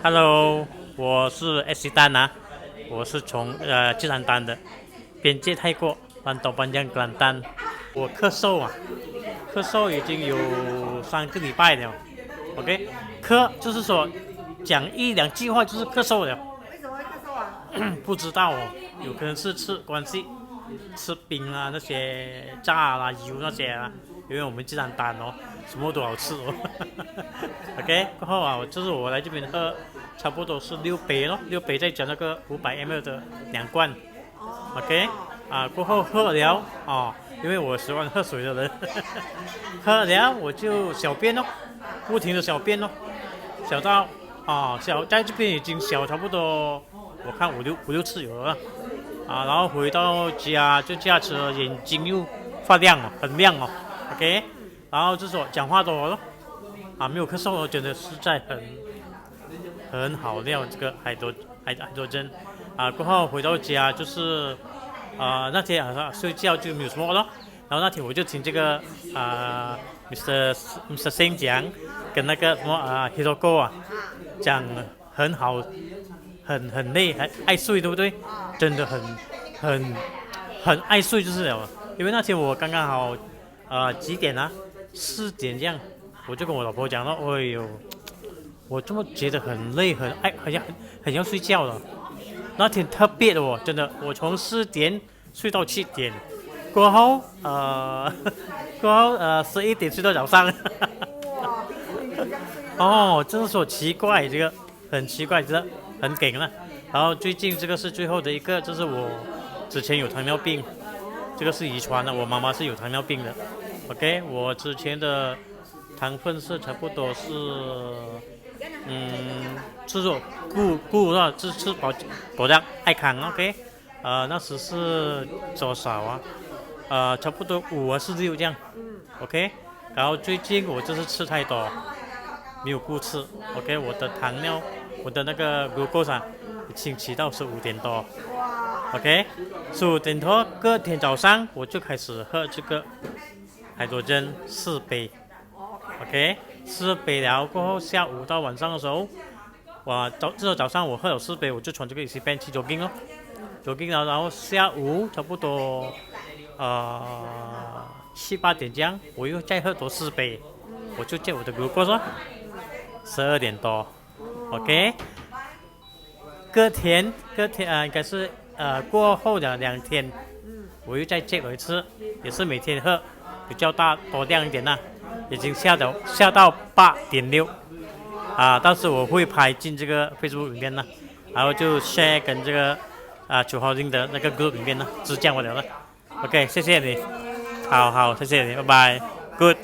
Hello，我是 S 丹啊，我是从吉兰丹的，边界泰国，班岛班江格兰丹。我咳嗽啊，咳嗽已经有3个礼拜了。OK，咳就是说讲一两句话就是咳嗽了。为什么会咳嗽啊？不知道哦，有可能是吃关系，吃冰啊那些炸啦、油那些啊，因为我们吉兰丹哦，什么都好吃哦。OK，过后啊，就是我来这边喝，差不多是6杯咯，6杯再加那个500ml 的2罐。OK，过后喝了哦，因为我喜欢喝水的人，喝了我就小便咯，不停的小便咯，小到小在这边已经小差不多，我看五六次有了然后回到家就驾车，眼睛又发亮哦，很亮哦，OK，然后就说讲话多咯，没有咳嗽了，真的实在很好料这个海多针过后回到家就是那天睡觉就没有什么咯，然后那天我就听这个Mr. Singh 讲跟那个什么Hiroko 讲很好，很累，还爱睡，对不对？真的很很爱睡就是了，因为那天我刚刚好几点4点这样，我就跟我老婆讲了，哎呦，我这么觉得很累，很要睡觉了。那天特别的哦，真的，我从4点睡到7点，过后11点睡到早上。哇，平时你这样睡的哦，真是说奇怪，这个很奇怪，真的很给了。然后最近这个是最后的一个，就是我之前有糖尿病，这个是遗传的，我妈妈是有糖尿病的。OK，我之前的糖分是差不多是吃肉吃保障爱康 OK，那时是多少差不多5还是6这样，OK，然后最近我就是吃太多，没有顾吃，OK，我的糖尿，我的那个 glucose 已经起到15点多，OK，15点多，隔天早上我就开始喝这个海多针4杯，OK，4杯了过后，下午到晚上的时候。早上我喝了4杯，我就穿这个 EC Band 去 jogging 咯，jogging 了，然后下午差不多7、8点这样，我又再喝多4杯，我就借我的 glucose 12点多，OK，隔天应该是过后的2天，我又再借了一次，也是每天喝，比较多量一点已经下到8.6。但是我会拍进这个 Facebook 里面然后就 share 跟这个9号令的那个 group 里面只讲我了。OK， 谢谢你，好，谢谢你，拜拜，Good。